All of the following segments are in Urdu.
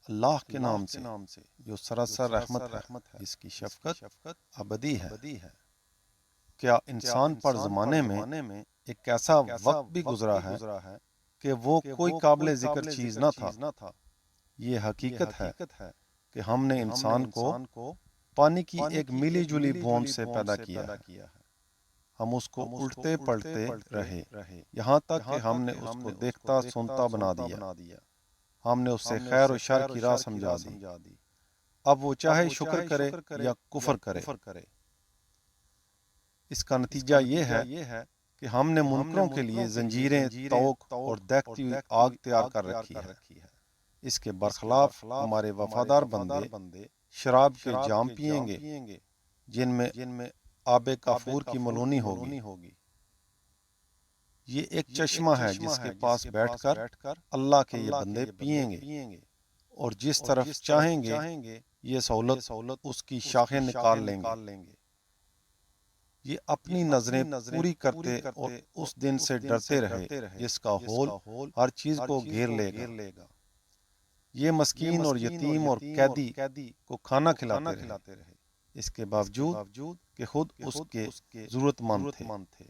اللہ کے نام سے جو سراسر رحمت ہے، جس کی شفقت ابدی ہے۔ کیا انسان پر زمانے میں ایک ایسا وقت بھی گزرا ہے کہ وہ کوئی قابل ذکر چیز نہ تھا؟ یہ حقیقت ہے کہ ہم نے انسان کو پانی کی ایک ملی جلی بوند سے پیدا کیا ہے۔ ہم اس کو الٹتے پلٹتے رہے، یہاں تک کہ ہم نے اس کو دیکھتا سنتا بنا دیا۔ ہم نے اس سے خیر و شر کی راہ سمجھا دی۔ اب وہ چاہے شکر کرے یا کفر کرے۔ اس کا نتیجہ یہ ہے کہ ہم نے منکروں کے لیے زنجیریں، توق اور دیکھتی ہوئی آگ تیار کر رکھی ہے۔ اس کے برخلاف ہمارے وفادار بندے شراب کے جام پیئیں گے جن میں آب کافور کی ملونی ہوگی۔ یہ ایک چشمہ ہے جس کے پاس بیٹھ کر اللہ کے یہ بندے پیئیں گے، اور جس طرف چاہیں گے یہ سہولت اس کی شاخیں نکال لیں گے۔ یہ اپنی نظریں پوری کرتے اور اس دن سے ڈرتے رہے جس کا ہول ہر چیز کو گھیر لے گا۔ یہ مسکین اور یتیم اور قیدی کو کھانا کھلاتے رہے، اس کے باوجود کہ خود اس کے ضرورت مند تھے۔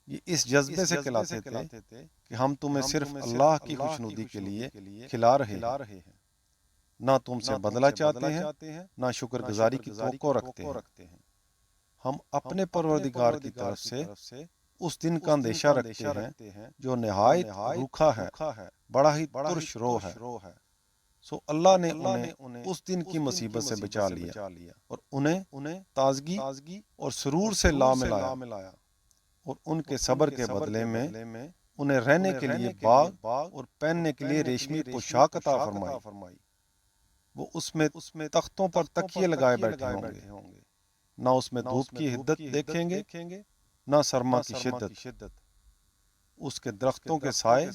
یہ اس جذبے سے کھلاتے تھے کہ ہم تمہیں صرف اللہ کی خوشنودی کے لیے کھلا رہے ہیں، نہ تم سے بدلہ چاہتے ہیں، نہ شکر گزاری کی توقع رکھتے ہیں۔ ہم اپنے پروردگار کی طرف سے اس دن کا اندیشہ رکھتے ہیں جو نہایت روکھا ہے، بڑا ہی ترش رو ہے۔ سو اللہ نے انہیں اس دن کی مصیبت سے بچا لیا اور انہیں تازگی اور سرور سے لا ملایا، اور ان کے صبر کے بدلے میں انہیں رہنے کے لیے باغ اور پہننے کے لیے ریشمی پوشاک عطا فرمائی۔ وہ اس میں تختوں پر تکیے لگائے بیٹھے ہوں گے، نہ اس میں دھوپ کی حدت دیکھیں گے نہ سرما کی شدت۔ اس کے درختوں کے سائے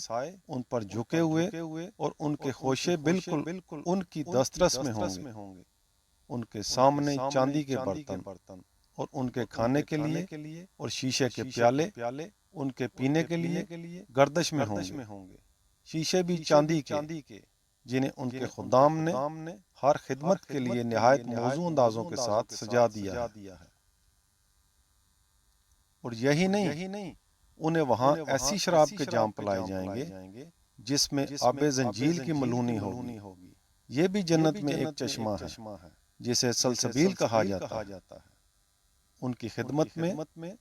ان پر جھکے ہوئے اور ان کے خوشے بالکل ان کی دسترس میں ہوں گے۔ ان کے سامنے چاندی کے برتن اور ان کے کھانے کے لیے، اور شیشے کے پیالے ان کے پینے کے لیے گردش میں ہوں گے۔ شیشے بھی چاندی کے جنہیں ان کے خدام نے ہر خدمت کے لیے نہایت موزوں اندازوں کے ساتھ سجا دیا ہے۔ اور یہی نہیں، انہیں وہاں ایسی شراب کے جام پلائے جائیں گے جس میں آب زنجیل کی ملونی ہوگی۔ یہ بھی جنت میں ایک چشمہ ہے جسے سلسبیل کہا جاتا ہے۔ ان کی خدمت میں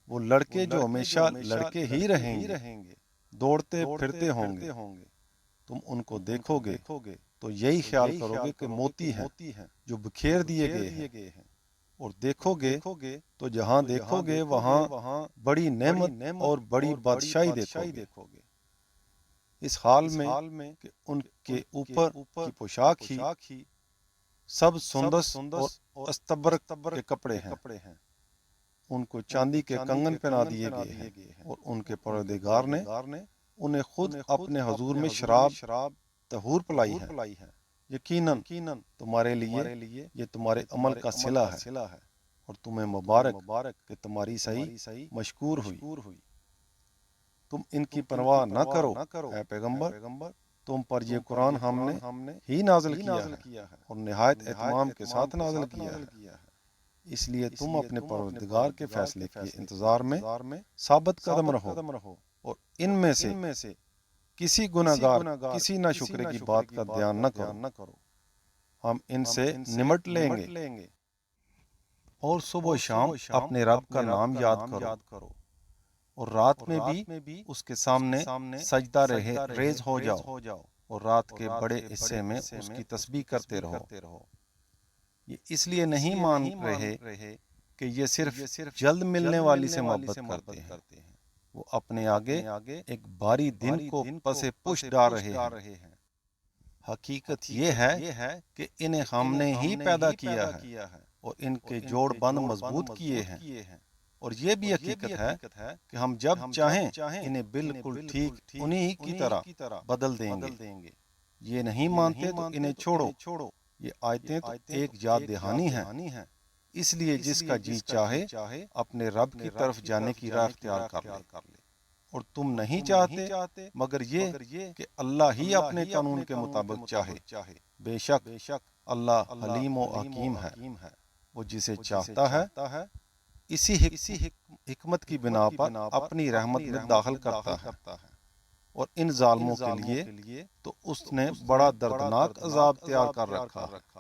وہ لڑکے جو ہمیشہ لڑکے ہی رہیں گے، دوڑتے پھرتے ہوں گے۔ تم ان کو دیکھو گے تو یہی خیال کرو گے کہ موتی ہیں جو بکھیر دیے گئے ہیں، اور دیکھو گے تو جہاں دیکھو گے وہاں بڑی نعمت اور بڑی بادشاہی دیکھو گے۔ اس حال میں کہ ان کے اوپر کی پوشاک ہی سب سندس اور استبرق کے کپڑے ہیں۔ ان کو چاندی کے کنگن پہنا دیے گئے ہیں، اور ان کے پروردگار نے انہیں خود اپنے حضور میں شراب طہور پلائی ہے۔ یقیناً تمہارے لیے یہ تمہارے عمل کا صلہ ہے، اور تمہیں مبارک کہ تمہاری صحیح مشکور ہوئی۔ تم ان کی پرواہ نہ کرو اے پیغمبر، تم پر یہ قرآن ہم نے ہی نازل کیا ہے، اور نہایت اہتمام کے ساتھ نازل کیا ہے۔ اس لیے تم اپنے پروردگار کے فیصلے کے انتظار میں ثابت قدم رہو، اور ان میں سے کسی گناہگار کسی ناشکرے کی بات کا دھیان نہ کرو۔ ہم ان سے نمٹ لیں گے۔ اور صبح و شام اپنے رب کا نام یاد کرو، اور رات میں بھی اس کے سامنے سجدہ ریز ہو جاؤ، اور رات کے بڑے حصے میں اس کی تسبیح کرتے رہو۔ یہ اس لیے نہیں مان رہے کہ یہ صرف جلد ملنے والی سے محبت کرتے ہیں، وہ اپنے آگے ایک بھاری دن کو پس پش ڈال رہے ہیں۔ حقیقت یہ ہے کہ انہیں ہم نے ہی پیدا کیا ہے، اور ان کے جوڑ بند مضبوط کیے ہیں۔ اور یہ بھی حقیقت ہے کہ ہم جب چاہیں انہیں بالکل ٹھیک انہی کی طرح بدل دیں گے۔ یہ نہیں مانتے تو انہیں چھوڑو۔ یہ آیتیں تو ایک یاد دہانی ہیں، اس لیے جس کا جی چاہے اپنے رب کی طرف جانے کی راہ اختیار کر لے۔ اور تم نہیں چاہتے مگر یہ کہ اللہ ہی اپنے قانون کے مطابق چاہے، بے شک اللہ حلیم و حکیم ہے، وہ جسے چاہتا ہے اسی حکمت کی بنا پر اپنی رحمت میں داخل کرتا ہے، اور ان ظالموں کے لیے تو اس نے بڑا دردناک عذاب تیار کر رکھا ہے۔